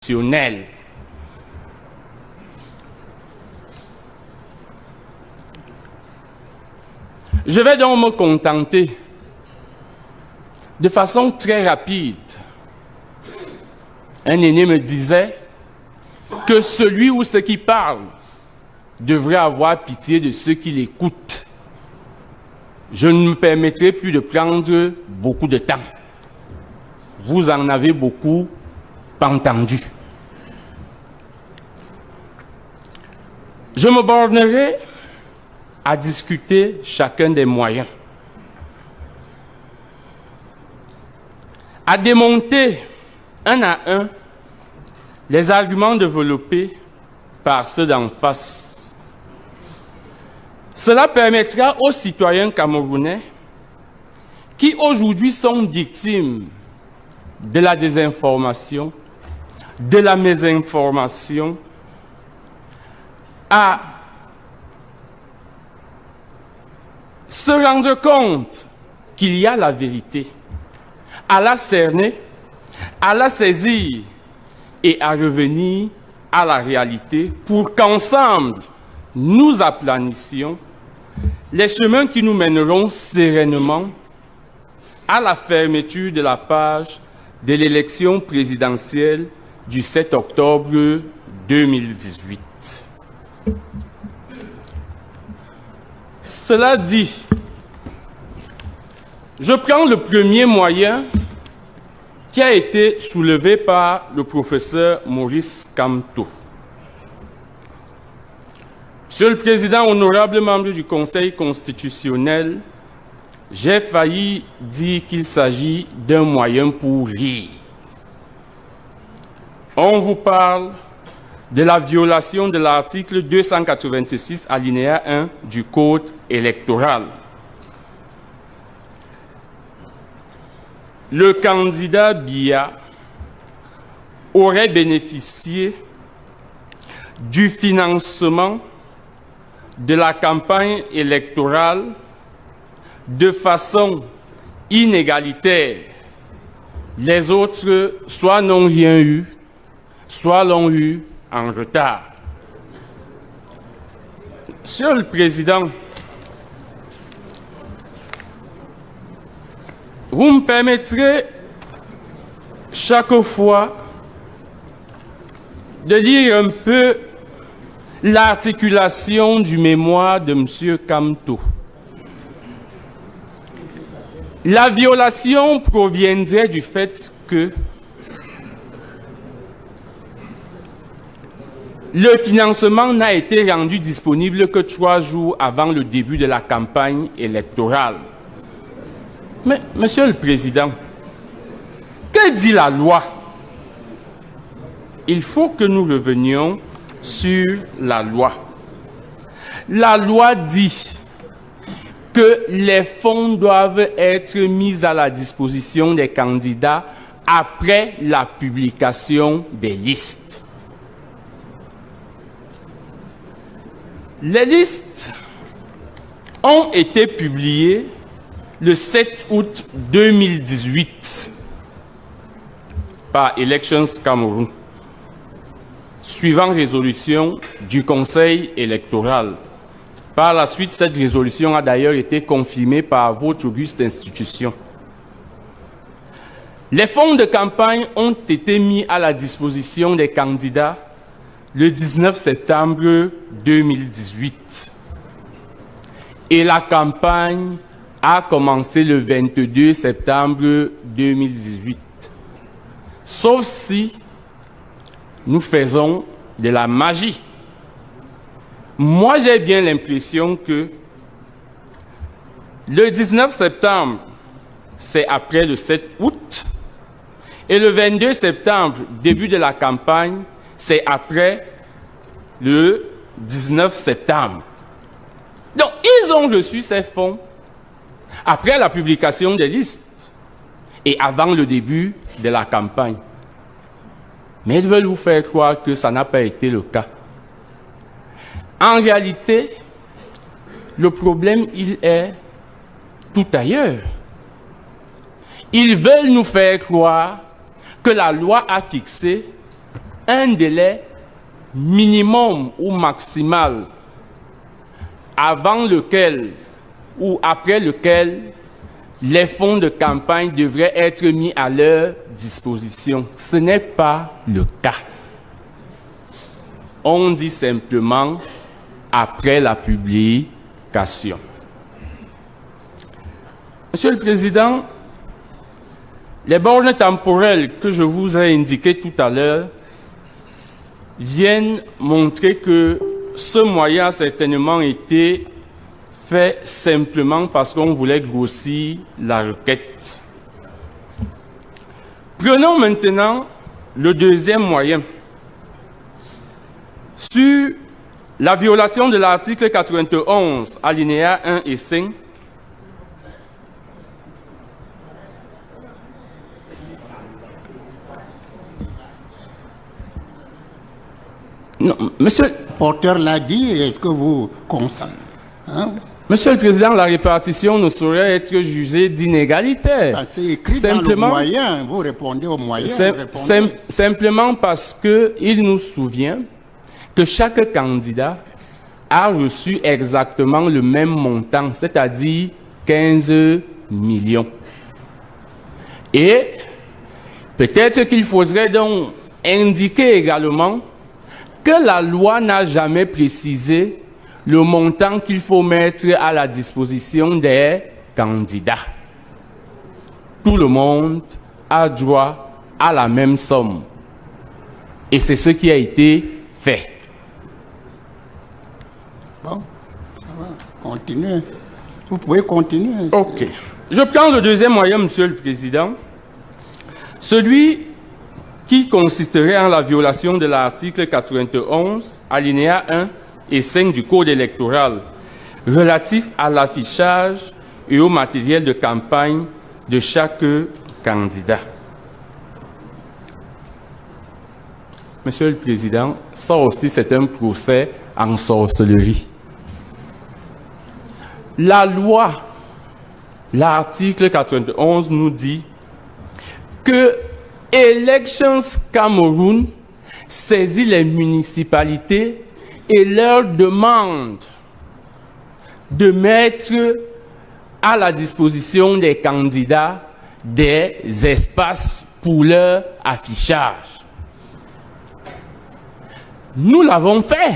constitutionnelle. Je vais donc me contenter, de façon très rapide. Un aîné me disait que celui ou ceux qui parlent devrait avoir pitié de ceux qui l'écoutent. Je ne me permettrai plus de prendre beaucoup de temps. Vous en avez beaucoup entendu. Je me bornerai à discuter chacun des moyens, à démonter un à un les arguments développés par ceux d'en face. Cela permettra aux citoyens camerounais qui aujourd'hui sont victimes de la désinformation, de la mésinformation, à se rendre compte qu'il y a la vérité, à la cerner, à la saisir et à revenir à la réalité pour qu'ensemble, nous aplanissions les chemins qui nous mèneront sereinement à la fermeture de la page de l'élection présidentielle du 7 octobre 2018. Cela dit, je prends le premier moyen qui a été soulevé par le professeur Maurice Kamto. Monsieur le Président, honorable membre du Conseil constitutionnel, j'ai failli dire qu'il s'agit d'un moyen pour rire. On vous parle de la violation de l'article 286 alinéa 1 du Code électoral. Le candidat Biya aurait bénéficié du financement de la campagne électorale de façon inégalitaire. Les autres, soit n'ont rien eu, soit l'ont eu en retard. Monsieur le Président, vous me permettrez chaque fois de lire un peu l'articulation du mémoire de M. Kamto. La violation proviendrait du fait que le financement n'a été rendu disponible que 3 jours avant le début de la campagne électorale. Mais, Monsieur le Président, que dit la loi? Il faut que nous revenions sur la loi. La loi dit que les fonds doivent être mis à la disposition des candidats après la publication des listes. Les listes ont été publiées le 7 août 2018 par Elections Cameroun, suivant résolution du Conseil électoral. Par la suite, cette résolution a d'ailleurs été confirmée par votre auguste institution. Les fonds de campagne ont été mis à la disposition des candidats le 19 septembre 2018. Et la campagne a commencé le 22 septembre 2018. Sauf si nous faisons de la magie. Moi, j'ai bien l'impression que le 19 septembre, c'est après le 7 août, et le 22 septembre, début de la campagne, c'est après le 19 septembre. Donc, ils ont reçu ces fonds après la publication des listes et avant le début de la campagne. Mais ils veulent vous faire croire que ça n'a pas été le cas. En réalité, le problème, il est tout ailleurs. Ils veulent nous faire croire que la loi a fixé un délai minimum ou maximal avant lequel ou après lequel les fonds de campagne devraient être mis à leur disposition. Ce n'est pas le cas. On dit simplement après la publication. Monsieur le Président, les bornes temporelles que je vous ai indiquées tout à l'heure viennent montrer que ce moyen a certainement été fait simplement parce qu'on voulait grossir la requête. Prenons maintenant le deuxième moyen. Sur la violation de l'article 91, alinéa 1 et 5, non, monsieur... Le porteur l'a dit, est-ce que vous consentez? Monsieur le Président, la répartition ne saurait être jugée d'inégalitaire. C'est écrit simplement, dans le moyen, vous répondez au moyen. Simplement parce qu'il nous souvient que chaque candidat a reçu exactement le même montant, c'est-à-dire 15 millions. Et peut-être qu'il faudrait donc indiquer également que la loi n'a jamais précisé le montant qu'il faut mettre à la disposition des candidats. Tout le monde a droit à la même somme. Et c'est ce qui a été fait. Bon, ça va, continuez. Vous pouvez continuer. Ok. Je prends le deuxième moyen, Monsieur le Président. Celui qui consisterait en la violation de l'article 91, alinéa 1 et 5 du Code électoral, relatif à l'affichage et au matériel de campagne de chaque candidat. Monsieur le Président, ça aussi c'est un procès en sorcellerie. La loi, l'article 91 nous dit que Elections Cameroun saisit les municipalités et leur demande de mettre à la disposition des candidats des espaces pour leur affichage. Nous l'avons fait.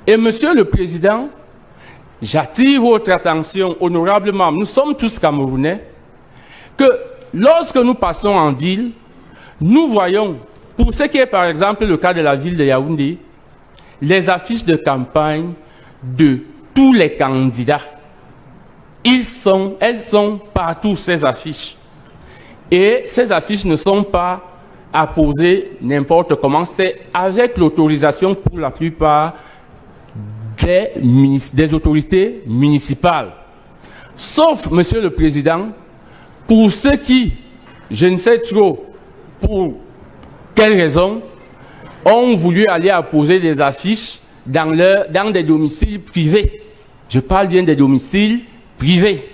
Et Monsieur le Président, j'attire votre attention, honorablement, nous sommes tous Camerounais, que lorsque nous passons en ville, nous voyons, pour ce qui est par exemple le cas de la ville de Yaoundé, les affiches de campagne de tous les candidats. Elles sont partout, ces affiches. Et ces affiches ne sont pas apposées n'importe comment, c'est avec l'autorisation pour la plupart des autorités municipales. Sauf, Monsieur le Président, pour ceux qui, je ne sais trop pour quelle raison, ont voulu aller apposer des affiches dans des domiciles privés. Je parle bien des domiciles privés.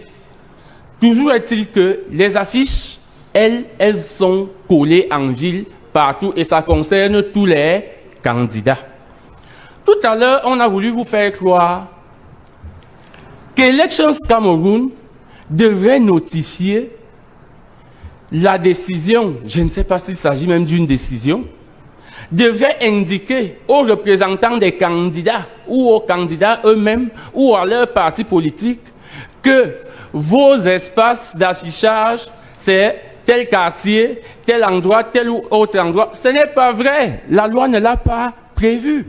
Toujours est-il que les affiches, elles sont collées en ville partout et ça concerne tous les candidats. Tout à l'heure, on a voulu vous faire croire qu'Elections Cameroun devrait notifier la décision, je ne sais pas s'il s'agit même d'une décision, devrait indiquer aux représentants des candidats ou aux candidats eux-mêmes ou à leur parti politique que vos espaces d'affichage, c'est tel quartier, tel endroit, tel ou autre endroit. Ce n'est pas vrai. La loi ne l'a pas prévu.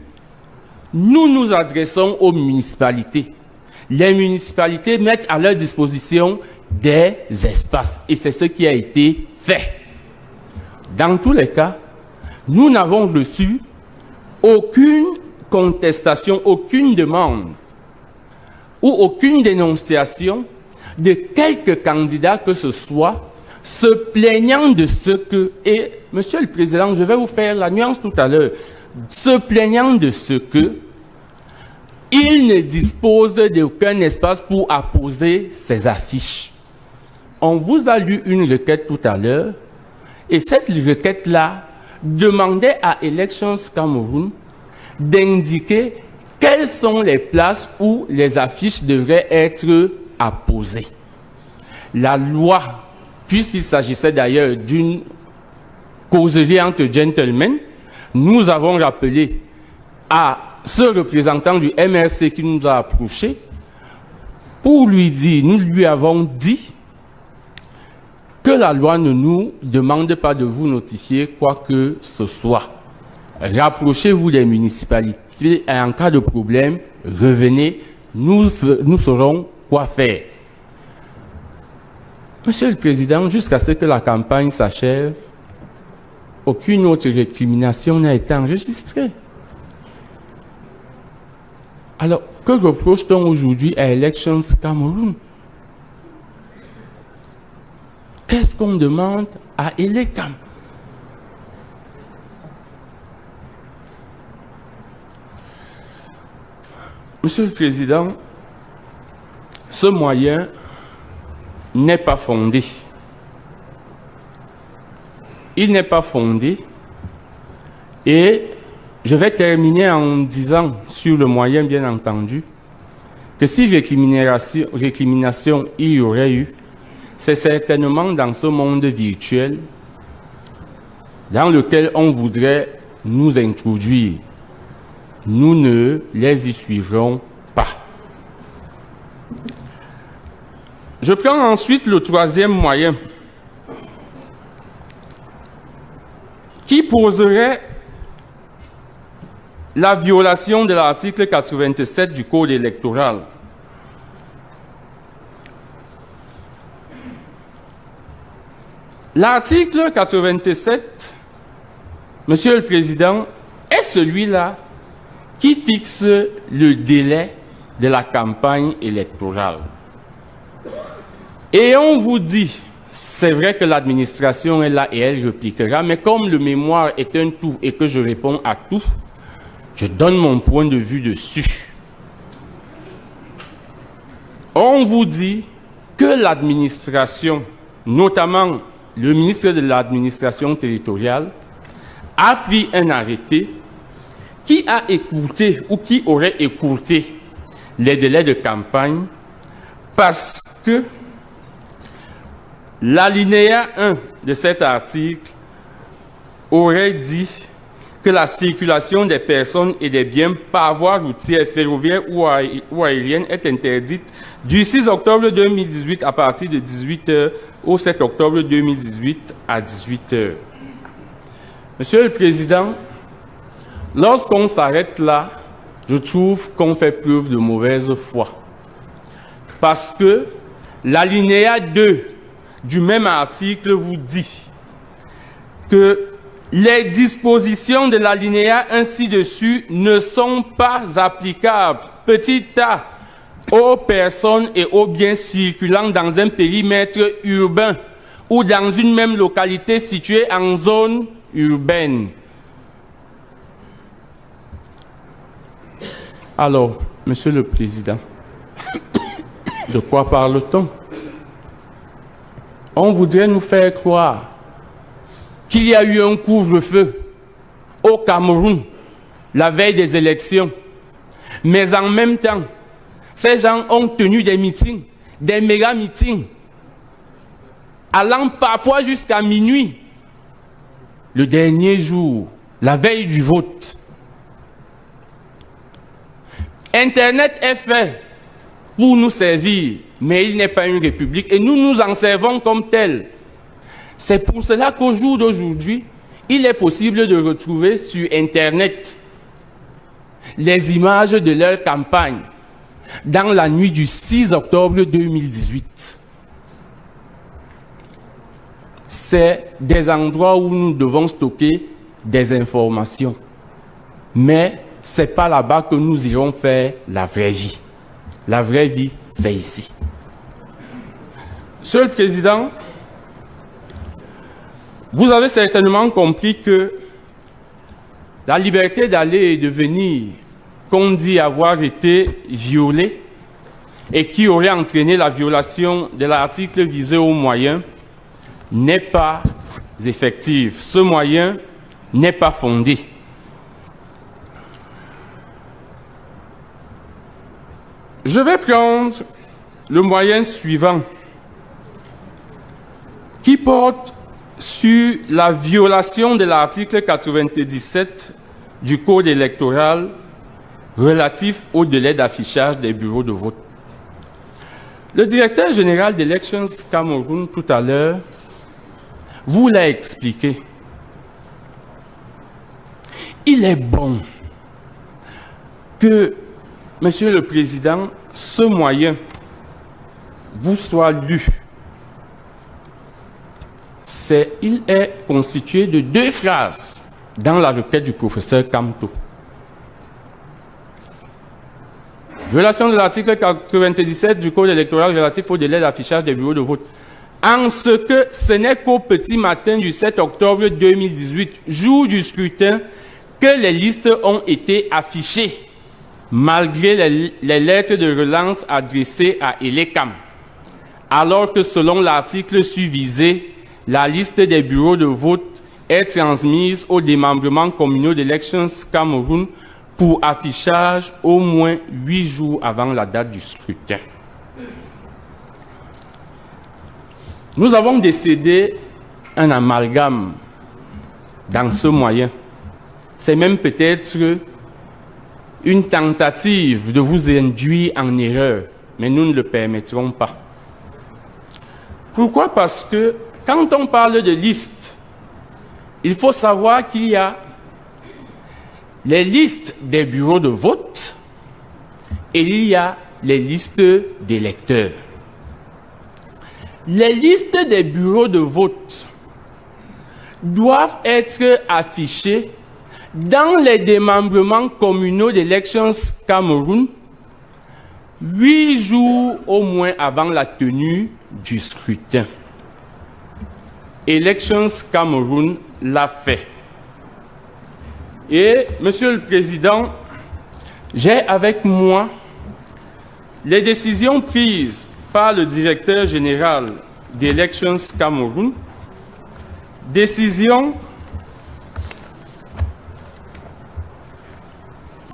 Nous nous adressons aux municipalités. Les municipalités mettent à leur disposition des espaces. Et c'est ce qui a été fait. Dans tous les cas, nous n'avons reçu aucune contestation, aucune demande ou aucune dénonciation de quelque candidat que ce soit se plaignant de ce que, et Monsieur le Président, je vais vous faire la nuance tout à l'heure, se plaignant de ce que il ne dispose d'aucun espace pour apposer ses affiches. On vous a lu une requête tout à l'heure, et cette requête-là demandait à Elections Cameroun d'indiquer quelles sont les places où les affiches devraient être apposées. La loi, puisqu'il s'agissait d'ailleurs d'une causerie entre gentlemen, nous avons rappelé à ce représentant du MRC qui nous a approchés pour lui dire, nous lui avons dit que la loi ne nous demande pas de vous notifier quoi que ce soit. Rapprochez-vous des municipalités et en cas de problème, revenez, nous saurons quoi faire. Monsieur le Président, jusqu'à ce que la campagne s'achève, aucune autre récrimination n'a été enregistrée. Alors, que reproche-t-on aujourd'hui à Elections Cameroun? Qu'est-ce qu'on demande à Elecam? Monsieur le Président, ce moyen n'est pas fondé. Il n'est pas fondé et je vais terminer en disant sur le moyen, bien entendu, que si récrimination il y aurait eu, c'est certainement dans ce monde virtuel dans lequel on voudrait nous introduire. Nous ne les y suivrons pas. Je prends ensuite le troisième moyen qui poserait la violation de l'article 87 du Code électoral. L'article 87, Monsieur le Président, est celui-là qui fixe le délai de la campagne électorale. Et on vous dit, c'est vrai que l'administration est là et elle répliquera, mais comme le mémoire est un tout et que je réponds à tout, je donne mon point de vue dessus. On vous dit que l'administration, notamment le ministre de l'administration territoriale, a pris un arrêté qui a écourté ou qui aurait écourté les délais de campagne parce que l'alinéa 1 de cet article aurait dit que la circulation des personnes et des biens par voie routière, ferroviaire ou aérienne est interdite du 6 octobre 2018 à partir de 18 h au 7 octobre 2018 à 18 h. Monsieur le Président, lorsqu'on s'arrête là, je trouve qu'on fait preuve de mauvaise foi. Parce que l'alinéa 2 du même article vous dit que les dispositions de l'alinéa ainsi dessus ne sont pas applicables, petit a, aux personnes et aux biens circulant dans un périmètre urbain ou dans une même localité située en zone urbaine. Alors, Monsieur le Président, de quoi parle-t-on? On voudrait nous faire croire qu'il y a eu un couvre-feu au Cameroun la veille des élections. Mais en même temps, ces gens ont tenu des meetings, des méga-meetings, allant parfois jusqu'à minuit, le dernier jour, la veille du vote. Internet est fait pour nous servir, mais il n'est pas une république et nous nous en servons comme tel. C'est pour cela qu'au jour d'aujourd'hui, il est possible de retrouver sur Internet les images de leur campagne dans la nuit du 6 octobre 2018. C'est des endroits où nous devons stocker des informations. Mais ce n'est pas là-bas que nous irons faire la vraie vie. La vraie vie, c'est ici. Monsieur le Président, vous avez certainement compris que la liberté d'aller et de venir, qu'on dit avoir été violée et qui aurait entraîné la violation de l'article visé au moyen, n'est pas effective. Ce moyen n'est pas fondée. Je vais prendre le moyen suivant qui porte sur la violation de l'article 97 du Code électoral relatif au délai d'affichage des bureaux de vote. Le directeur général d'Elections Cameroun, tout à l'heure, vous l'a expliqué. Il est bon que, Monsieur le Président, ce moyen vous soit lu. Il est constitué de 2 phrases dans la requête du professeur Kamto. Violation de l'article 97 du Code électoral relatif au délai d'affichage des bureaux de vote. En ce que ce n'est qu'au petit matin du 7 octobre 2018, jour du scrutin, que les listes ont été affichées, malgré les lettres de relance adressées à Elecam, alors que selon l'article susvisé, la liste des bureaux de vote est transmise au démembrement communaux d'Elections Cameroun pour affichage au moins 8 jours avant la date du scrutin. Nous avons décidé un amalgame dans ce moyen. C'est même peut-être une tentative de vous induire en erreur, mais nous ne le permettrons pas. Pourquoi? Parce que quand on parle de liste, il faut savoir qu'il y a les listes des bureaux de vote et il y a les listes d'électeurs. Les listes des bureaux de vote doivent être affichées dans les démembrements communaux d'Elections Cameroun 8 jours au moins avant la tenue du scrutin. Elections Cameroun l'a fait. Et, Monsieur le Président, j'ai avec moi les décisions prises par le directeur général d'Elections Cameroun, décisions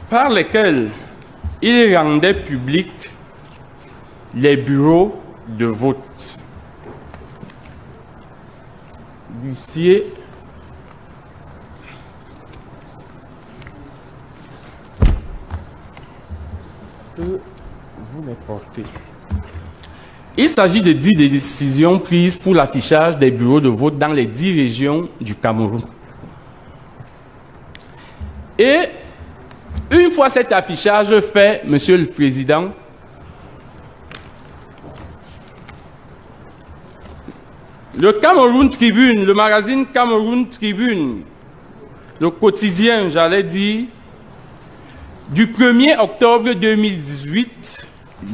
par lesquelles il rendait public les bureaux de vote. L'huissier peut vous les porter. Il s'agit de 10 décisions prises pour l'affichage des bureaux de vote dans les 10 régions du Cameroun. Et une fois cet affichage fait, Monsieur le Président, le Cameroun Tribune, le magazine Cameroun Tribune, le quotidien, j'allais dire, du 1er octobre 2018,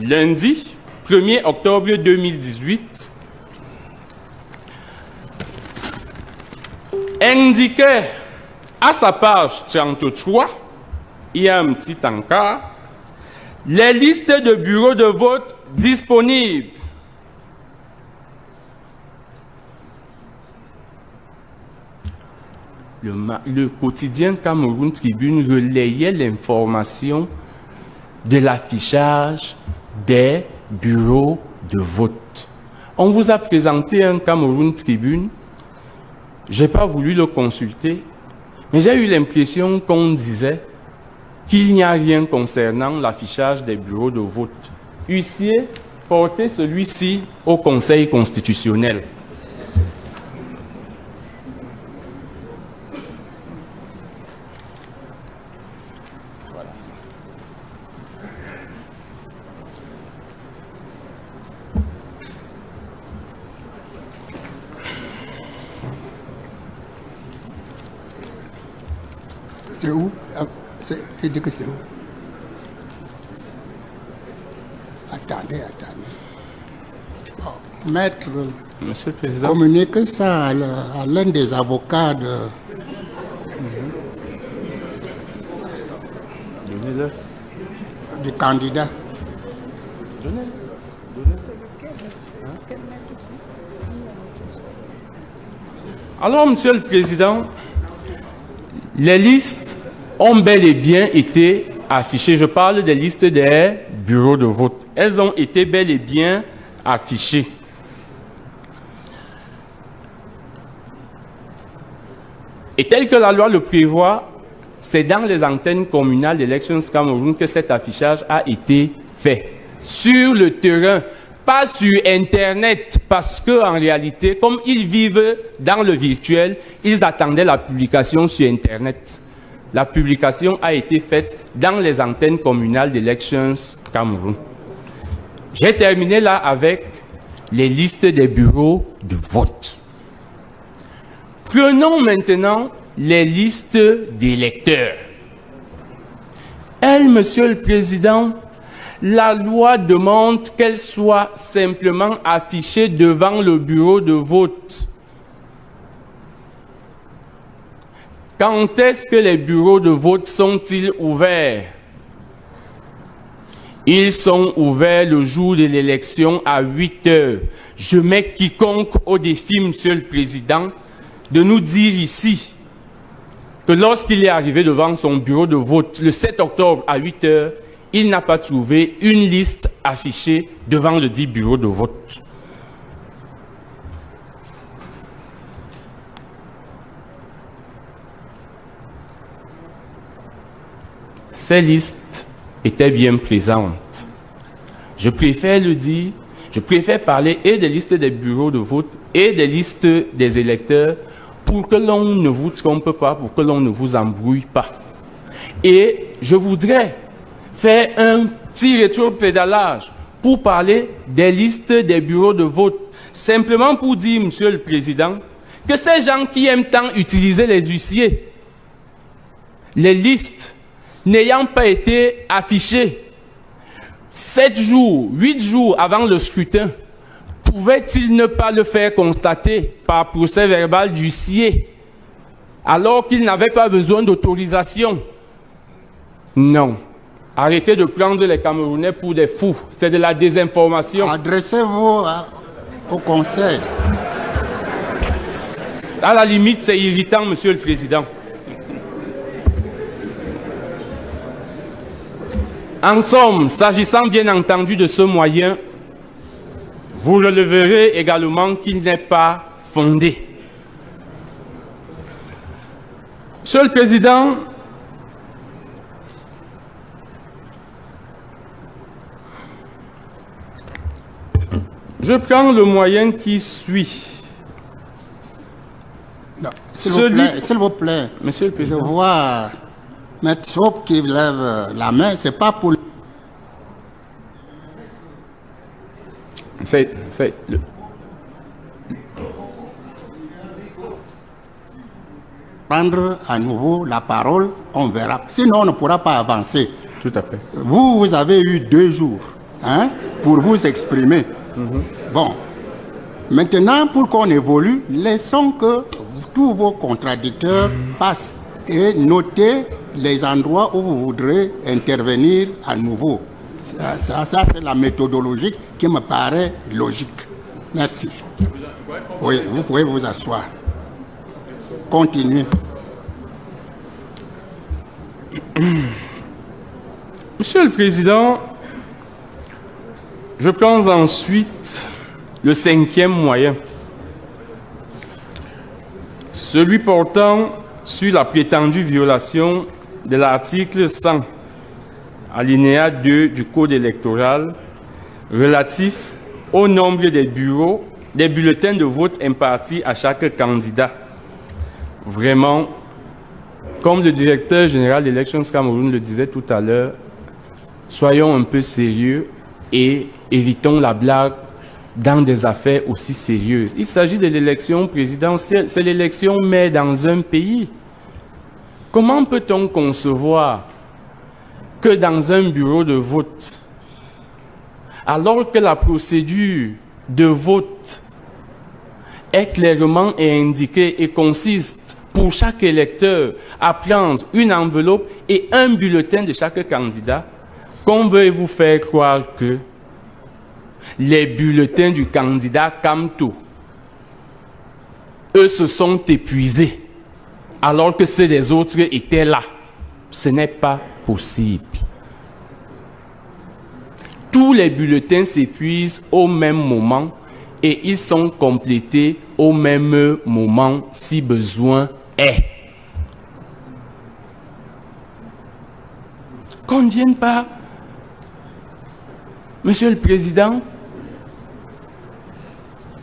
lundi, 1er octobre 2018, indiquait à sa page 33, il y a un petit encart, les listes de bureaux de vote disponibles. Le quotidien Cameroun Tribune relayait l'information de l'affichage des bureaux de vote. On vous a présenté un Cameroun Tribune. Je n'ai pas voulu le consulter, mais j'ai eu l'impression qu'on disait qu'il n'y a rien concernant l'affichage des bureaux de vote. Huissier, portez celui-ci au Conseil constitutionnel. C'est où? Il dit que c'est où? Attendez. Bon, maître, Monsieur le Président, communiquez ça à l'un des avocats donnez-le. du candidat. Alors, Monsieur le Président, Les listes ont bel et bien été affichées. Je parle des listes des bureaux de vote. Elles ont été bel et bien affichées. Et tel que la loi le prévoit, c'est dans les antennes communales d'Elections Cameroun que cet affichage a été fait. Sur le terrain, pas sur Internet, parce qu'en réalité, comme ils vivent dans le virtuel, ils attendaient la publication sur Internet. La publication a été faite dans les antennes communales d'Elections Cameroun. J'ai terminé là avec les listes des bureaux de vote. Prenons maintenant les listes d'électeurs. Elle, Monsieur le Président, la loi demande qu'elles soient simplement affichées devant le bureau de vote. Quand est-ce que les bureaux de vote sont-ils ouverts? Ils sont ouverts le jour de l'élection à 8 heures. Je mets quiconque au défi, Monsieur le Président, de nous dire ici que lorsqu'il est arrivé devant son bureau de vote le 7 octobre à 8 heures, il n'a pas trouvé une liste affichée devant le dit bureau de vote. Ces listes étaient bien présentes. Je préfère le dire, je préfère parler et des listes des bureaux de vote et des listes des électeurs pour que l'on ne vous trompe pas, pour que l'on ne vous embrouille pas. Et je voudrais faire un petit rétro-pédalage pour parler des listes des bureaux de vote. Simplement pour dire, Monsieur le Président, que ces gens qui aiment tant utiliser les huissiers, les listes n'ayant pas été affichées 7 jours, 8 jours avant le scrutin, pouvaient-ils ne pas le faire constater par procès verbal d'huissier alors qu'ils n'avaient pas besoin d'autorisation? Non. Arrêtez de prendre les Camerounais pour des fous. C'est de la désinformation. Adressez-vous au Conseil. À la limite, c'est irritant, Monsieur le Président. En somme, s'agissant bien entendu de ce moyen, vous releverez également qu'il n'est pas fondé. Monsieur le Président, je prends le moyen qui suit. S'il vous plaît, Monsieur le Président. Je vois M. Sop qui lève la main, c'est pas pour... Prendre à nouveau la parole, on verra. Sinon, on ne pourra pas avancer. Tout à fait. Vous avez eu 2 jours pour vous exprimer. Bon. Maintenant, pour qu'on évolue, laissons que tous vos contradicteurs passent et notez les endroits où vous voudrez intervenir à nouveau. Ça c'est la méthodologie qui me paraît logique. Merci. Oui, vous pouvez vous asseoir. Continuez. Monsieur le Président, je prends ensuite le 5e moyen, celui portant sur la prétendue violation de l'article 100, alinéa 2 du Code électoral, relatif au nombre des bureaux, des bulletins de vote impartis à chaque candidat. Vraiment, comme le directeur général d'Elections Cameroun le disait tout à l'heure, soyons un peu sérieux et évitons la blague dans des affaires aussi sérieuses. Il s'agit de l'élection présidentielle, c'est l'élection mais dans un pays. Comment peut-on concevoir que dans un bureau de vote, alors que la procédure de vote est clairement indiquée et consiste pour chaque électeur à prendre une enveloppe et un bulletin de chaque candidat, qu'on veuille vous faire croire que les bulletins du candidat Kamto, eux, se sont épuisés alors que ceux des autres étaient là. Ce n'est pas possible. Tous les bulletins s'épuisent au même moment et ils sont complétés au même moment si besoin est. Qu'on ne vienne pas, Monsieur le Président,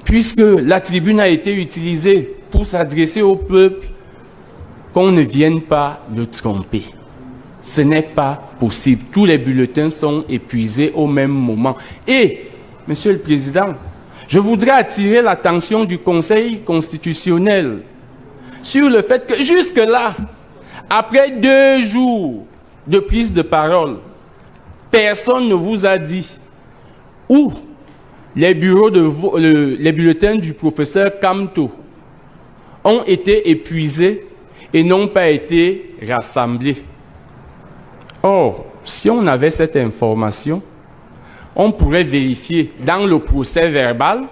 puisque la tribune a été utilisée pour s'adresser au peuple, qu'on ne vienne pas le tromper. Ce n'est pas possible. Tous les bulletins sont épuisés au même moment. Et, Monsieur le Président, je voudrais attirer l'attention du Conseil constitutionnel sur le fait que jusque-là, après 2 jours de prise de parole, personne ne vous a dit où les bulletins du professeur Kamto ont été épuisés et n'ont pas été rassemblés. Or, si on avait cette information, on pourrait vérifier dans le procès verbal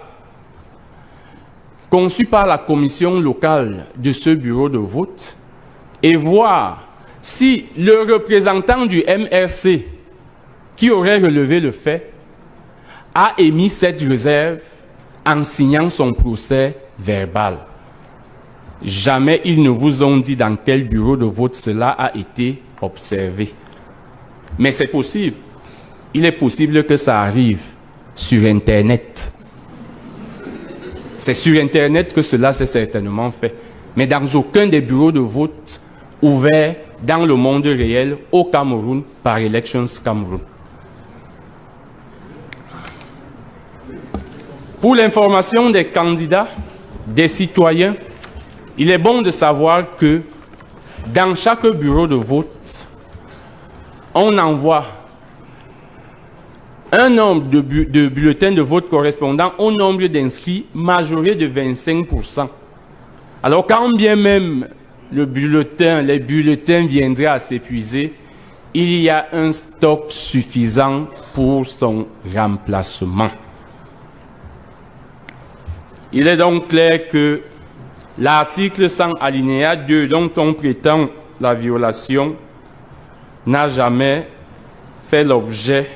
conçu par la commission locale de ce bureau de vote et voir si le représentant du MRC qui aurait relevé le fait a émis cette réserve en signant son procès verbal. Jamais ils ne vous ont dit dans quel bureau de vote cela a été observé. Mais c'est possible. Il est possible que ça arrive sur Internet. C'est sur Internet que cela s'est certainement fait. Mais dans aucun des bureaux de vote ouverts dans le monde réel au Cameroun par Elections Cameroun. Pour l'information des candidats, des citoyens, il est bon de savoir que dans chaque bureau de vote, on envoie un nombre de bulletins de vote correspondant au nombre d'inscrits majoré de 25%. Alors quand bien même les bulletins viendraient à s'épuiser, il y a un stock suffisant pour son remplacement. Il est donc clair que l'article 100 alinéa 2 dont on prétend la violation n'a jamais fait l'objet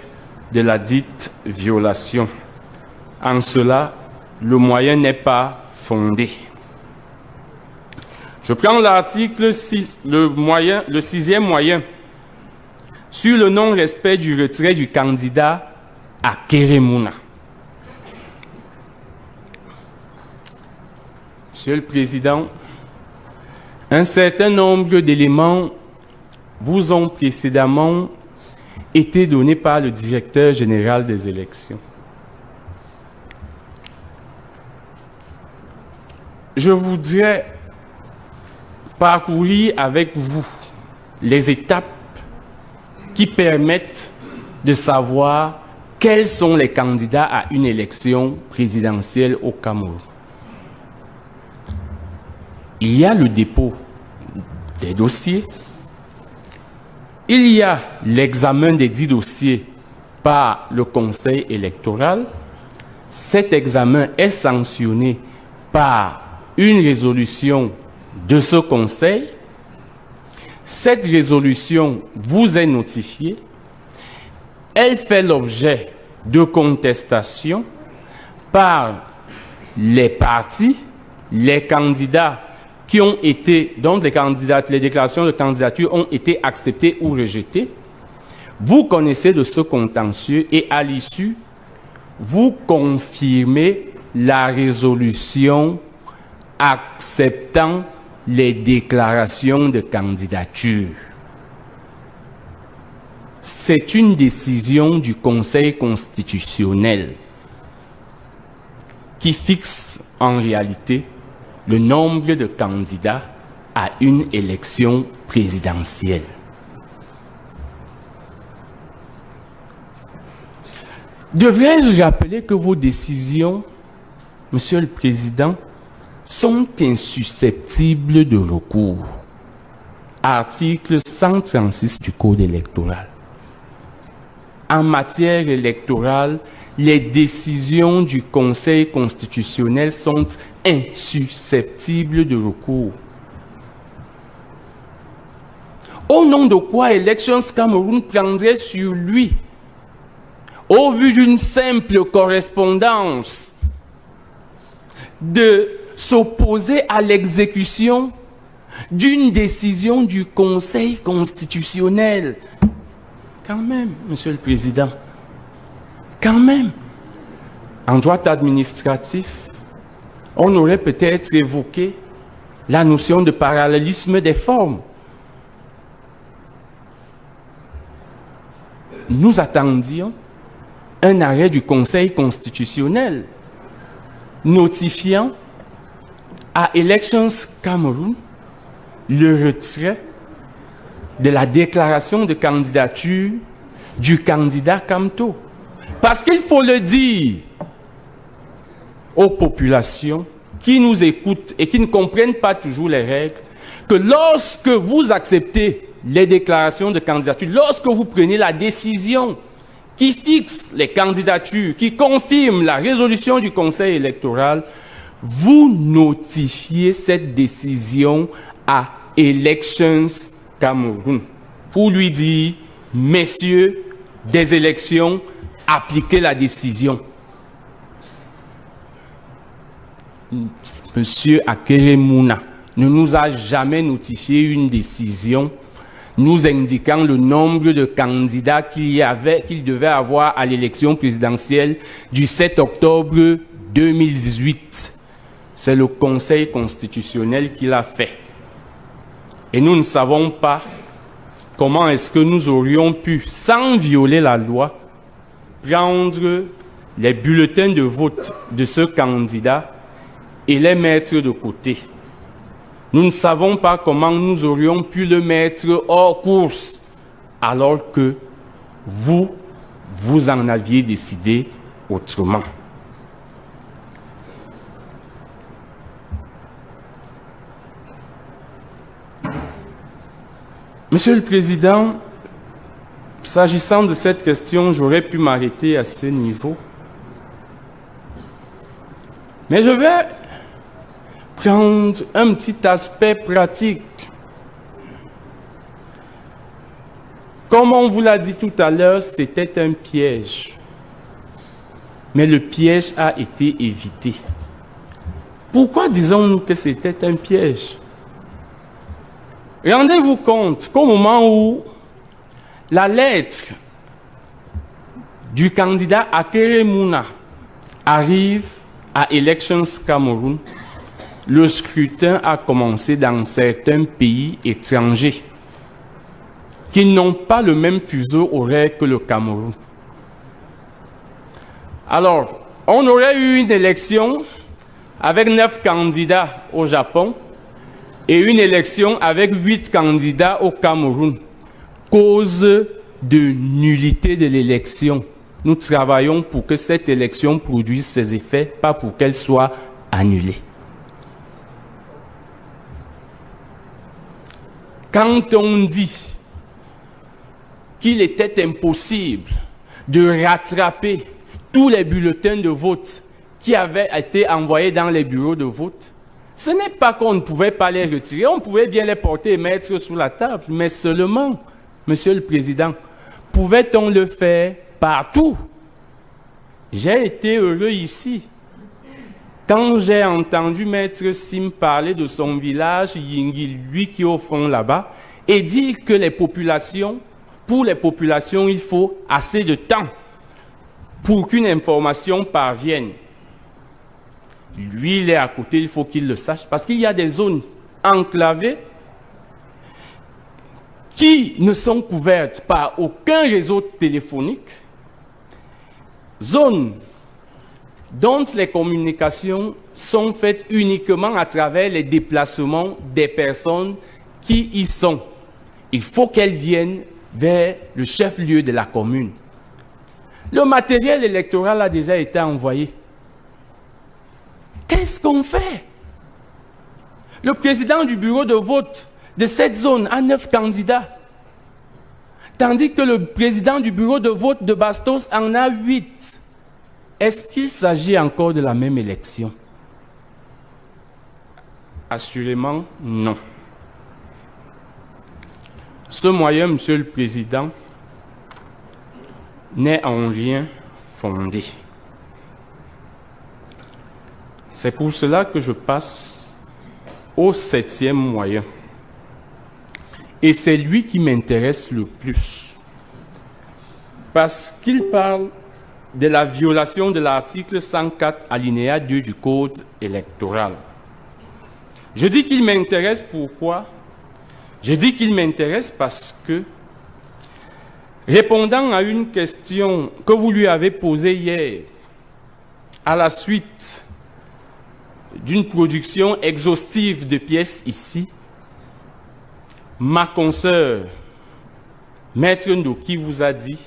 de la dite violation. En cela, le moyen n'est pas fondé. Je prends l'article 6, le sixième moyen, sur le non-respect du retrait du candidat à Kérémouna. Monsieur le Président, un certain nombre d'éléments vous ont précédemment été donnés par le directeur général des élections. Je voudrais parcourir avec vous les étapes qui permettent de savoir quels sont les candidats à une élection présidentielle au Cameroun. Il y a le dépôt des dossiers, il y a l'examen des 10 dossiers par le Conseil électoral. Cet examen est sanctionné par une résolution de ce Conseil. Cette résolution vous est notifiée. Elle fait l'objet de contestation par les partis, les candidats qui ont été, dont les déclarations de candidature ont été acceptées ou rejetées. Vous connaissez de ce contentieux et à l'issue, vous confirmez la résolution acceptant les déclarations de candidature. C'est une décision du Conseil constitutionnel qui fixe en réalité le nombre de candidats à une élection présidentielle. Devrais-je rappeler que vos décisions, Monsieur le Président, sont insusceptibles de recours. Article 136 du Code électoral. En matière électorale, les décisions du Conseil constitutionnel sont insusceptibles de recours. Au nom de quoi Elections Cameroun prendrait sur lui, au vu d'une simple correspondance, de s'opposer à l'exécution d'une décision du Conseil constitutionnel? Quand même, Monsieur le Président, quand même, en droit administratif, on aurait peut-être évoqué la notion de parallélisme des formes. Nous attendions un arrêt du Conseil constitutionnel notifiant à Elections Cameroun le retrait de la déclaration de candidature du candidat Kamto. Parce qu'il faut le dire aux populations qui nous écoutent et qui ne comprennent pas toujours les règles, que lorsque vous acceptez les déclarations de candidature, lorsque vous prenez la décision qui fixe les candidatures, qui confirme la résolution du Conseil électoral, vous notifiez cette décision à Elections Cameroun pour lui dire, messieurs, des élections, appliquez la décision. Monsieur Akeremouna ne nous a jamais notifié une décision nous indiquant le nombre de candidats qu'il devait avoir à l'élection présidentielle du 7 octobre 2018. C'est le Conseil constitutionnel qui l'a fait. Et nous ne savons pas comment est-ce que nous aurions pu, sans violer la loi, prendre les bulletins de vote de ce candidat et les mettre de côté. Nous ne savons pas comment nous aurions pu le mettre hors course, alors que vous en aviez décidé autrement. Monsieur le Président, s'agissant de cette question, j'aurais pu m'arrêter à ce niveau. Mais je vais prendre un petit aspect pratique. Comme on vous l'a dit tout à l'heure, c'était un piège. Mais le piège a été évité. Pourquoi disons-nous que c'était un piège? Rendez-vous compte qu'au moment où la lettre du candidat Akeremouna arrive à Elections Cameroun, le scrutin a commencé dans certains pays étrangers qui n'ont pas le même fuseau horaire que le Cameroun. Alors, on aurait eu une élection avec 9 candidats au Japon et une élection avec 8 candidats au Cameroun. Cause de nullité de l'élection. Nous travaillons pour que cette élection produise ses effets, pas pour qu'elle soit annulée. Quand on dit qu'il était impossible de rattraper tous les bulletins de vote qui avaient été envoyés dans les bureaux de vote, ce n'est pas qu'on ne pouvait pas les retirer, on pouvait bien les porter et mettre sous la table, mais seulement, Monsieur le Président, pouvait-on le faire partout? J'ai été heureux ici quand j'ai entendu Maître Sim parler de son village Yingil, lui qui est au fond là-bas, et dire que les populations, pour les populations, il faut assez de temps pour qu'une information parvienne. Lui, il est à côté, il faut qu'il le sache, parce qu'il y a des zones enclavées qui ne sont couvertes par aucun réseau téléphonique, zones dont les communications sont faites uniquement à travers les déplacements des personnes qui y sont. Il faut qu'elles viennent vers le chef-lieu de la commune. Le matériel électoral a déjà été envoyé. Qu'est-ce qu'on fait? Le président du bureau de vote de cette zone a 9 candidats, tandis que le président du bureau de vote de Bastos en a 8. Est-ce qu'il s'agit encore de la même élection? Assurément, non. Ce moyen, Monsieur le Président, n'est en rien fondé. C'est pour cela que je passe au 7e moyen. Et c'est lui qui m'intéresse le plus. Parce qu'il parle de la violation de l'article 104 alinéa 2 du Code électoral. Je dis qu'il m'intéresse pourquoi? Je dis qu'il m'intéresse parce que, répondant à une question que vous lui avez posée hier, à la suite d'une production exhaustive de pièces ici, ma consoeur, Maître Ndoki, vous a dit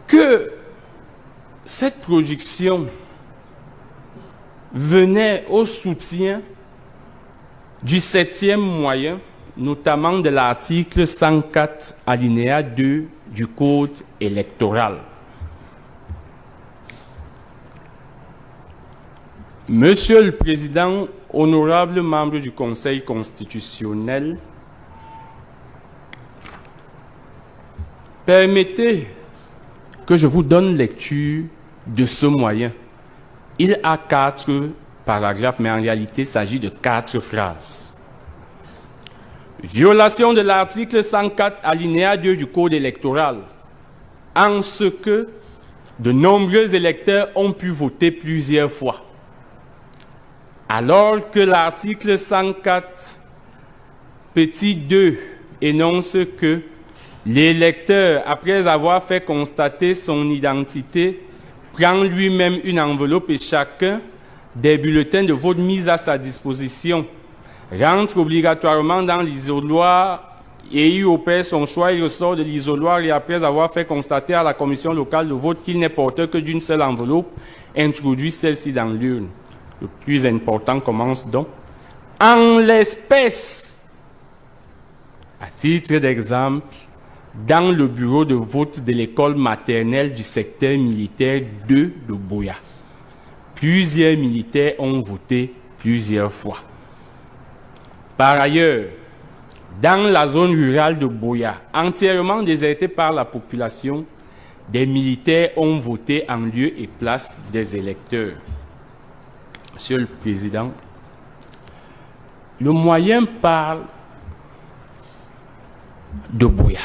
que cette production venait au soutien du 7e moyen, notamment de l'article 104 alinéa 2 du Code électoral. Monsieur le Président, honorables membres du Conseil constitutionnel, permettez que je vous donne lecture de ce moyen. Il a 4 paragraphes, mais en réalité, il s'agit de 4 phrases. Violation de l'article 104 alinéa 2 du Code électoral, en ce que de nombreux électeurs ont pu voter plusieurs fois. Alors que l'article 104 petit 2 énonce que l'électeur, après avoir fait constater son identité, prend lui-même une enveloppe et chacun des bulletins de vote mis à sa disposition rentre obligatoirement dans l'isoloir et y opère son choix. Il ressort de l'isoloir et après avoir fait constater à la commission locale de vote qu'il n'est porteur que d'une seule enveloppe, introduit celle-ci dans l'urne. Le plus important commence donc. En l'espèce, à titre d'exemple, dans le bureau de vote de l'école maternelle du secteur militaire 2 de Boya, plusieurs militaires ont voté plusieurs fois. Par ailleurs, dans la zone rurale de Boya, entièrement désertée par la population, des militaires ont voté en lieu et place des électeurs. Monsieur le Président, le moyen parle de Boya,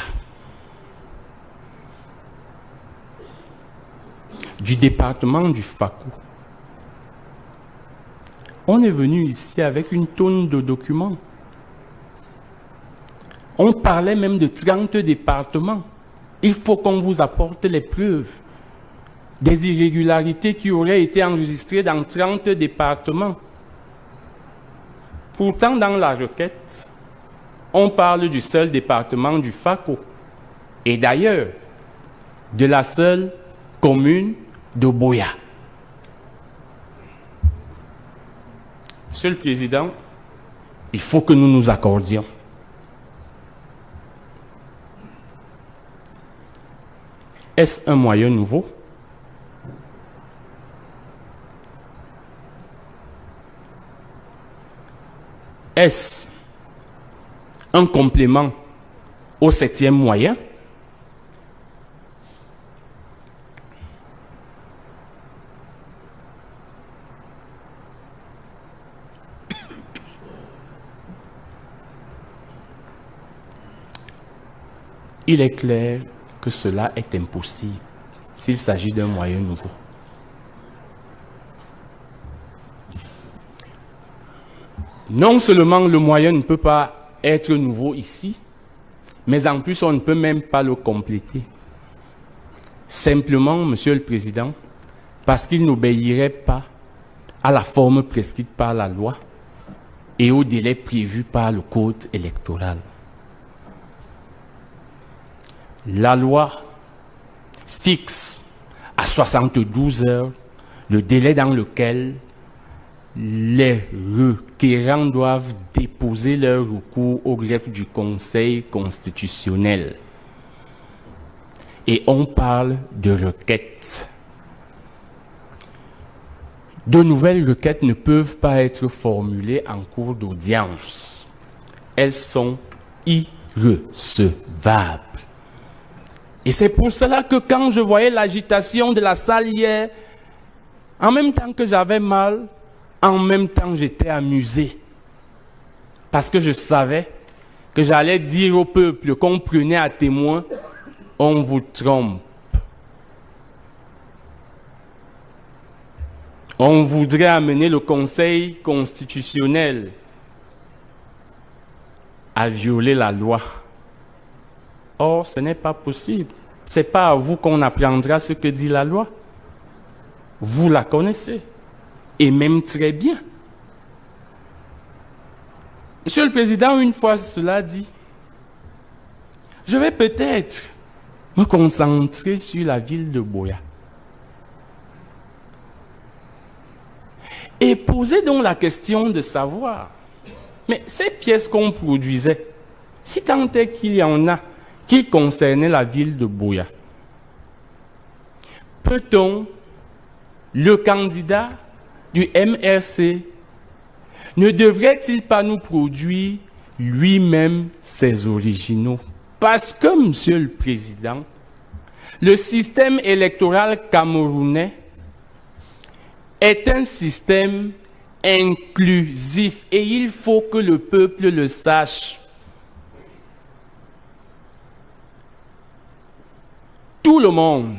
du département du Fakou. On est venu ici avec une tonne de documents. On parlait même de 30 départements. Il faut qu'on vous apporte les preuves des irrégularités qui auraient été enregistrées dans 30 départements. Pourtant, dans la requête, on parle du seul département du Fakou et d'ailleurs de la seule commune de Boya. Monsieur le Président, il faut que nous nous accordions. Est-ce un moyen nouveau? Est-ce un complément au 7e moyen? Il est clair que cela est impossible s'il s'agit d'un moyen nouveau. Non seulement le moyen ne peut pas être nouveau ici, mais en plus on ne peut même pas le compléter. Simplement, Monsieur le Président, parce qu'il n'obéirait pas à la forme prescrite par la loi et au délai prévu par le Code électoral. La loi fixe à 72 heures le délai dans lequel les requérants doivent déposer leur recours au greffe du Conseil constitutionnel. Et on parle de requêtes. De nouvelles requêtes ne peuvent pas être formulées en cours d'audience. elles sont irrecevables. Et c'est pour cela que quand je voyais l'agitation de la salle hier, en même temps que j'avais mal, en même temps j'étais amusé. Parce que je savais que j'allais dire au peuple qu'on prenait à témoin, on vous trompe. On voudrait amener le Conseil constitutionnel à violer la loi. Or, ce n'est pas possible. Ce n'est pas à vous qu'on apprendra ce que dit la loi. Vous la connaissez, et même très bien. Monsieur le Président, une fois cela dit, je vais peut-être me concentrer sur la ville de Buea. Et poser donc la question de savoir, mais ces pièces qu'on produisait, si tant est qu'il y en a qui concernaient la ville de Buea, peut-on, le candidat du MRC, ne devrait-il pas nous produire lui-même ses originaux? Parce que, Monsieur le Président, le système électoral camerounais est un système inclusif et il faut que le peuple le sache. Tout le monde,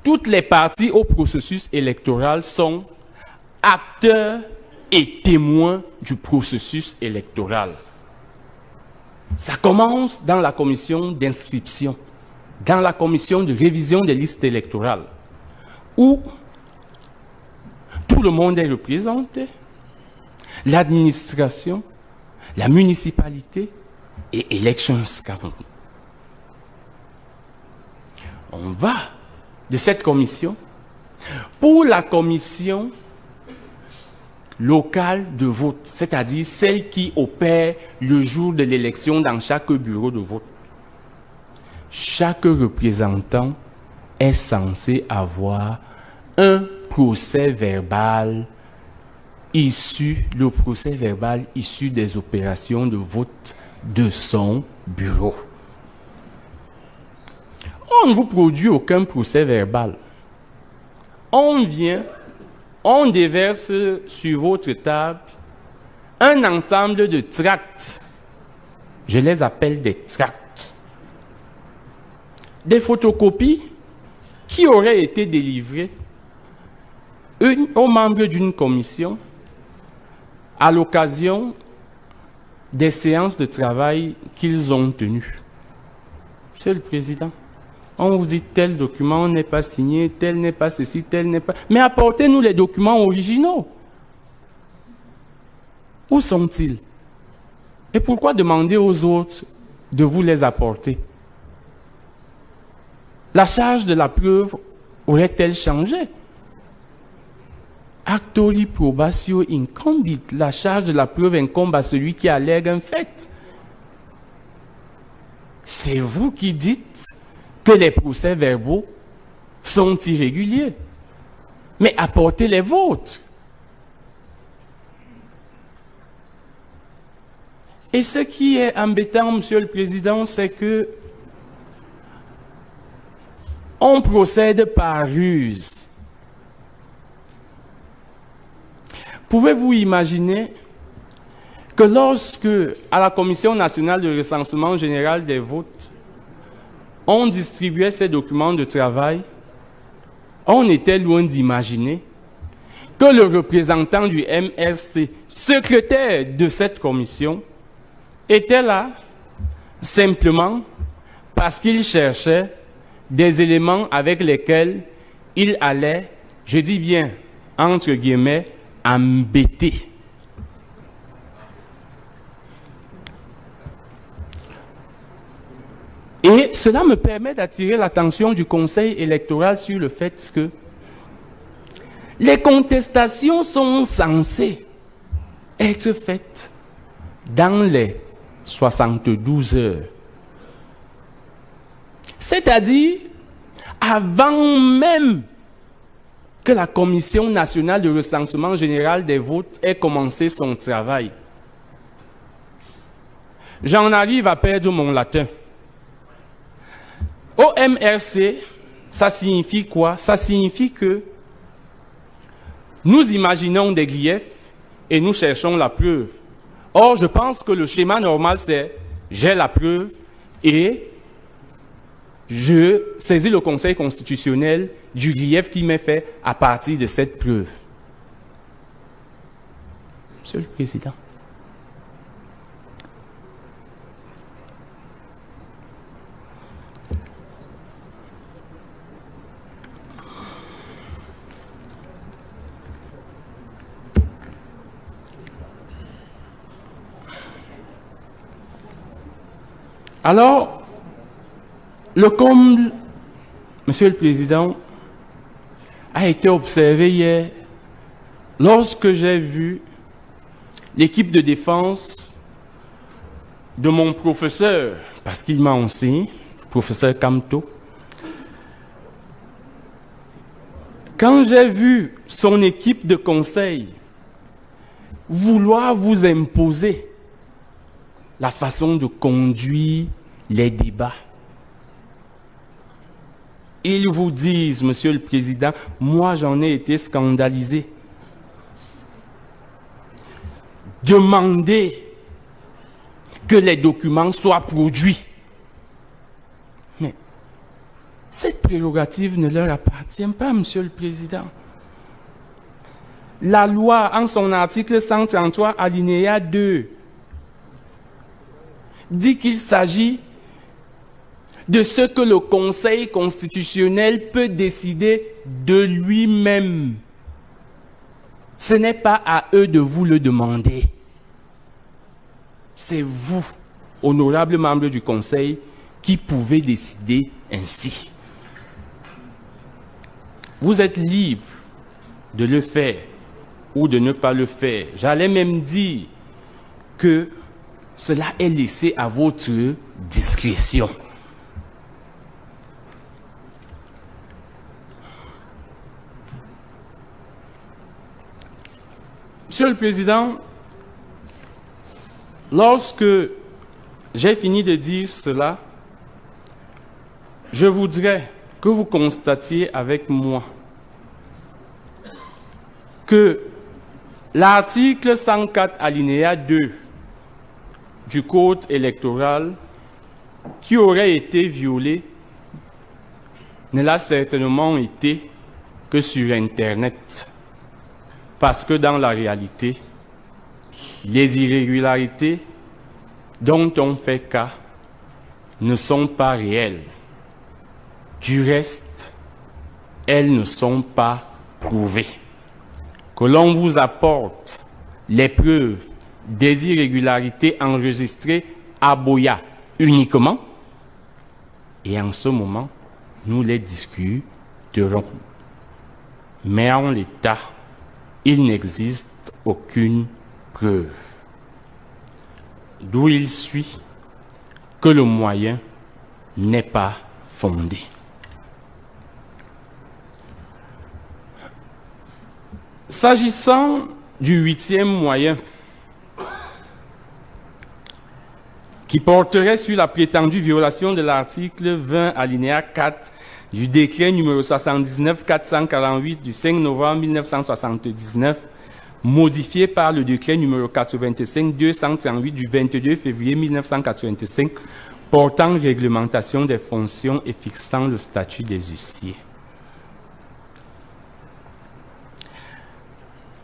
toutes les parties au processus électoral sont acteurs et témoins du processus électoral. Ça commence dans la commission d'inscription, dans la commission de révision des listes électorales, où tout le monde est représenté, l'administration, la municipalité et Elections Cameroun. On va de cette commission pour la commission locale de vote, c'est-à-dire celle qui opère le jour de l'élection dans chaque bureau de vote. Chaque représentant est censé avoir un procès verbal issu des opérations de vote de son bureau. On ne vous produit aucun procès verbal. On vient, on déverse sur votre table un ensemble de tracts. Je les appelle des tracts. Des photocopies qui auraient été délivrées aux membres d'une commission à l'occasion des séances de travail qu'ils ont tenues. Monsieur le Président, on vous dit tel document n'est pas signé, tel n'est pas ceci, tel n'est pas... Mais apportez-nous les documents originaux. Où sont-ils? Et pourquoi demander aux autres de vous les apporter? La charge de la preuve aurait-elle changé? Actori probatio incumbit. La charge de la preuve incombe à celui qui allègue un fait. C'est vous qui dites que les procès-verbaux sont irréguliers. Mais apportez les vôtres. Et ce qui est embêtant, Monsieur le Président, c'est que on procède par ruse. Pouvez-vous imaginer que lorsque, à la Commission nationale de recensement général des votes, on distribuait ces documents de travail, on était loin d'imaginer que le représentant du MRC, secrétaire de cette commission, était là simplement parce qu'il cherchait des éléments avec lesquels il allait, je dis bien, entre guillemets, embêter. Et cela me permet d'attirer l'attention du Conseil électoral sur le fait que les contestations sont censées être faites dans les 72 heures. C'est-à-dire avant même que la Commission nationale de recensement général des votes ait commencé son travail. j'en arrive à perdre mon latin. OMRC, ça signifie quoi? Ça signifie que nous imaginons des griefs et nous cherchons la preuve. Or, je pense que le schéma normal, c'est j'ai la preuve et je saisis le Conseil constitutionnel du grief qui m'est fait à partir de cette preuve. Monsieur le Président. Alors, le comble, Monsieur le Président, a été observé hier lorsque j'ai vu l'équipe de défense de mon professeur, parce qu'il m'a enseigné, professeur Kamto. Quand j'ai vu son équipe de conseil vouloir vous imposer la façon de conduire les débats, ils vous disent, Monsieur le Président, moi j'en ai été scandalisé. Demander que les documents soient produits. Mais cette prérogative ne leur appartient pas, Monsieur le Président. La loi, en son article 133, alinéa 2, dit qu'il s'agit de ce que le Conseil constitutionnel peut décider de lui-même. Ce n'est pas à eux de vous le demander. C'est vous, honorables membres du Conseil, qui pouvez décider ainsi. Vous êtes libres de le faire ou de ne pas le faire. J'allais même dire que cela est laissé à votre discrétion. Monsieur le Président, lorsque j'ai fini de dire cela, je voudrais que vous constatiez avec moi que l'article 104 alinéa 2 du Code électoral qui aurait été violé ne l'a certainement été que sur Internet. Parce que dans la réalité, les irrégularités dont on fait cas ne sont pas réelles. Du reste, elles ne sont pas prouvées. Que l'on vous apporte les preuves des irrégularités enregistrées à Boya uniquement, et en ce moment, nous les discuterons. Mais en l'état, il n'existe aucune preuve. D'où il suit que le moyen n'est pas fondé. S'agissant du 8e moyen, qui porterait sur la prétendue violation de l'article 20 alinéa 4 du décret numéro 79-448 du 5 novembre 1979, modifié par le décret numéro 85-238 du 22 février 1985, portant réglementation des fonctions et fixant le statut des huissiers.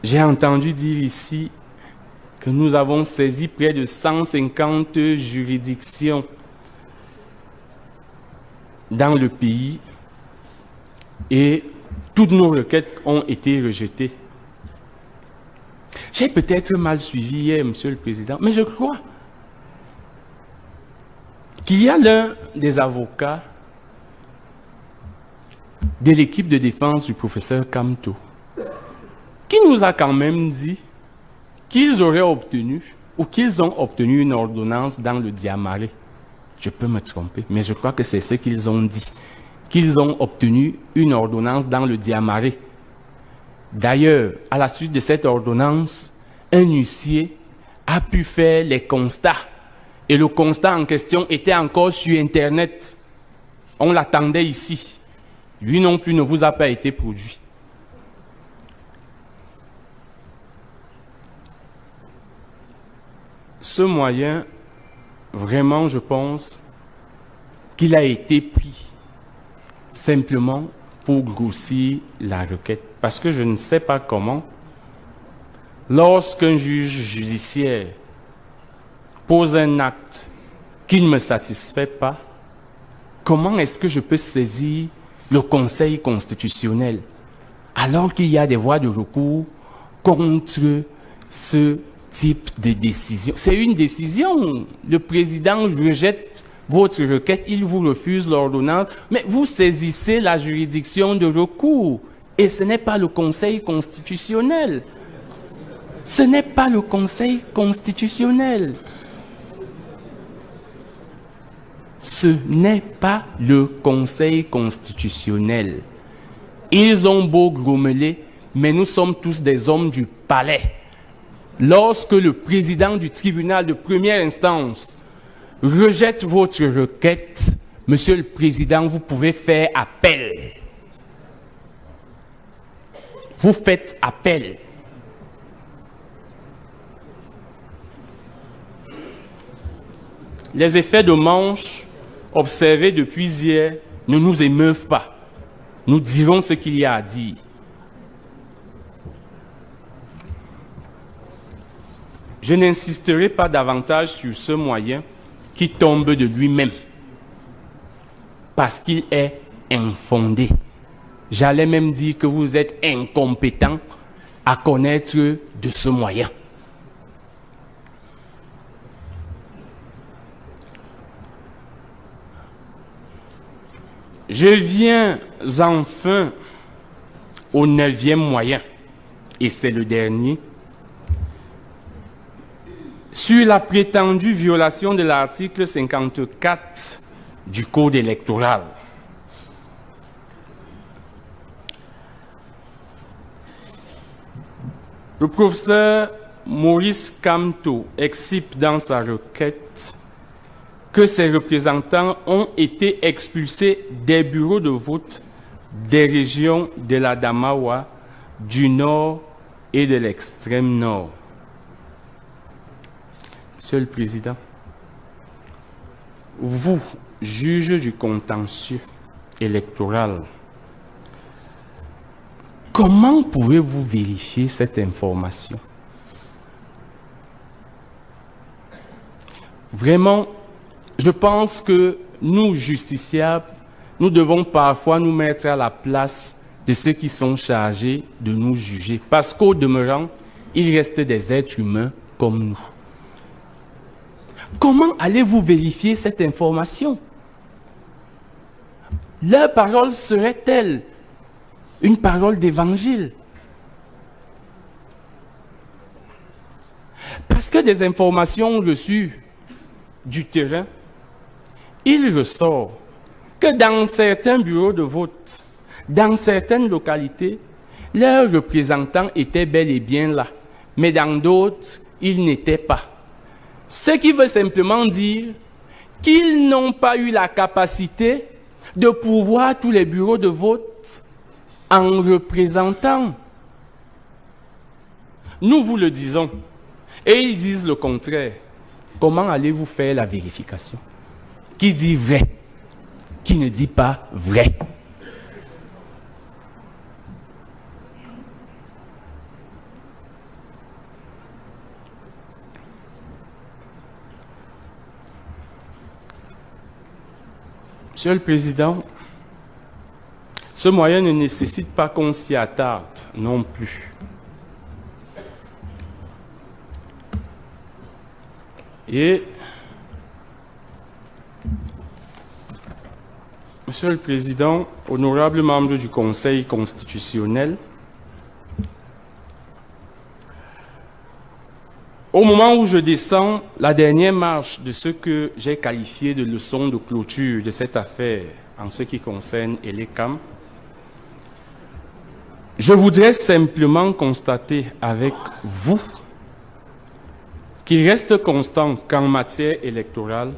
J'ai entendu dire ici que nous avons saisi près de 150 juridictions dans le pays et toutes nos requêtes ont été rejetées. J'ai peut-être mal suivi hier, Monsieur le Président, mais je crois qu'il y a l'un des avocats de l'équipe de défense du professeur Kamto qui nous a quand même dit qu'ils auraient obtenu ou qu'ils ont obtenu une ordonnance dans le Diamaré. Je peux me tromper, mais je crois que c'est ce qu'ils ont dit. Qu'ils ont obtenu une ordonnance dans le Diamaré. D'ailleurs, à la suite de cette ordonnance, un huissier a pu faire les constats Et le constat en question était encore sur Internet. On l'attendait ici. Lui non plus ne vous a pas été produit. Ce moyen, vraiment, je pense qu'il a été pris simplement pour grossir la requête. Parce que je ne sais pas comment, lorsqu'un juge judiciaire pose un acte qui ne me satisfait pas, comment est-ce que je peux saisir le Conseil constitutionnel alors qu'il y a des voies de recours contre ce type de décision? C'est une décision. Le président rejette votre requête, il vous refuse l'ordonnance, mais vous saisissez la juridiction de recours. Et ce n'est pas le Conseil constitutionnel. Ce n'est pas le Conseil constitutionnel. Ce n'est pas le Conseil constitutionnel. Ils ont beau grommeler, mais nous sommes tous des hommes du palais. Lorsque le président du tribunal de première instance rejette votre requête, Monsieur le Président, vous pouvez faire appel. Vous faites appel. Les effets de manche observés depuis hier ne nous émeuvent pas. Nous dirons ce qu'il y a à dire. Je n'insisterai pas davantage sur ce moyen qui tombe de lui-même parce qu'il est infondé. J'allais même dire que vous êtes incompétent à connaître de ce moyen. Je viens enfin au 9e moyen, et c'est le dernier, sur la prétendue violation de l'article 54 du Code électoral. Le professeur Maurice Kamto explique dans sa requête que ses représentants ont été expulsés des bureaux de vote des régions de l'Adamawa, du Nord et de l'extrême Nord. Monsieur le Président, vous, juge du contentieux électoral, comment pouvez-vous vérifier cette information? Vraiment, je pense que nous, justiciables, nous devons parfois nous mettre à la place de ceux qui sont chargés de nous juger. Parce qu'au demeurant, il reste des êtres humains comme nous. Comment allez-vous vérifier cette information? Leur parole serait-elle une parole d'évangile? Parce que des informations reçues du terrain, il ressort que dans certains bureaux de vote, dans certaines localités, leurs représentants étaient bel et bien là, mais dans d'autres, ils n'étaient pas. Ce qui veut simplement dire qu'ils n'ont pas eu la capacité de pourvoir tous les bureaux de vote en représentant. Nous vous le disons, et ils disent le contraire. Comment allez-vous faire la vérification? Qui dit vrai? Qui ne dit pas vrai? Monsieur le Président, ce moyen ne nécessite pas qu'on s'y attarde non plus. Et, Monsieur le Président, honorables membres du Conseil constitutionnel, au moment où je descends la dernière marche de ce que j'ai qualifié de leçon de clôture de cette affaire en ce qui concerne ELECAM, je voudrais simplement constater avec vous qu'il reste constant qu'en matière électorale,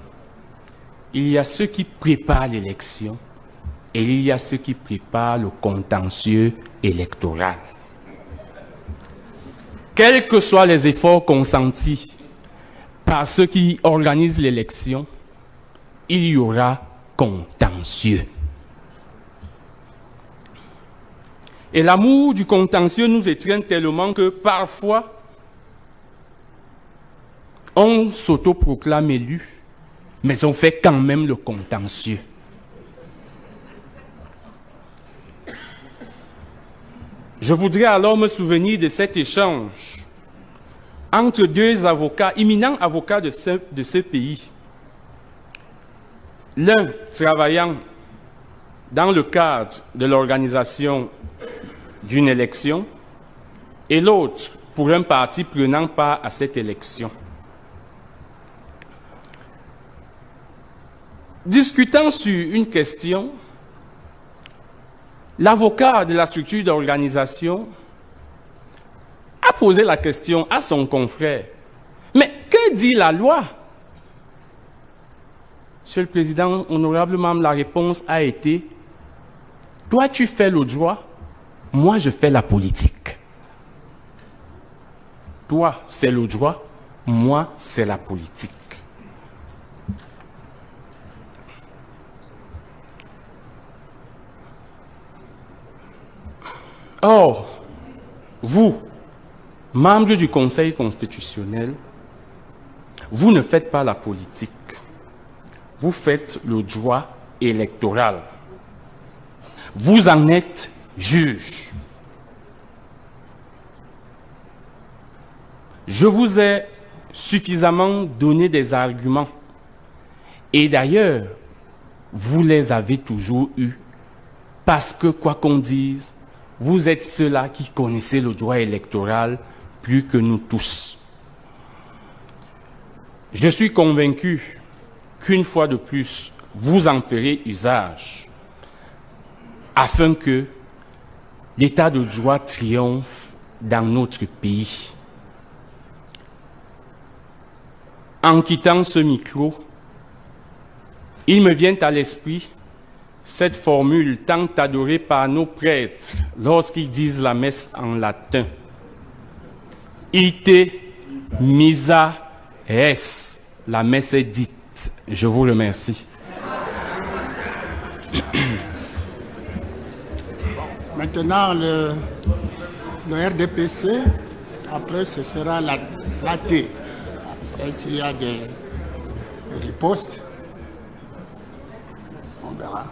il y a ceux qui préparent l'élection et il y a ceux qui préparent le contentieux électoral. Quels que soient les efforts consentis par ceux qui organisent l'élection, il y aura contentieux. Et l'amour du contentieux nous étreint tellement que parfois, on s'autoproclame élu, mais on fait quand même le contentieux. Je voudrais alors me souvenir de cet échange entre deux avocats, éminents avocats de ce pays. L'un travaillant dans le cadre de l'organisation d'une élection et l'autre pour un parti prenant part à cette élection. Discutant sur une question, l'avocat de la structure d'organisation a posé la question à son confrère. Mais que dit la loi? Monsieur le Président, honorablement, la réponse a été: toi tu fais le droit, moi je fais la politique. Toi c'est le droit, moi c'est la politique. Or, vous, membres du Conseil constitutionnel, vous ne faites pas la politique. Vous faites le droit électoral. Vous en êtes juge. Je vous ai suffisamment donné des arguments. Et d'ailleurs, vous les avez toujours eus. Parce que, quoi qu'on dise, vous êtes ceux-là qui connaissez le droit électoral plus que nous tous. Je suis convaincu qu'une fois de plus, vous en ferez usage afin que l'état de droit triomphe dans notre pays. En quittant ce micro, il me vient à l'esprit cette formule tant adorée par nos prêtres lorsqu'ils disent la messe en latin. Ite missa res. La messe est dite. Je vous remercie. Maintenant, le RDPC, après ce sera l'AT. Après, s'il y a des ripostes, on verra.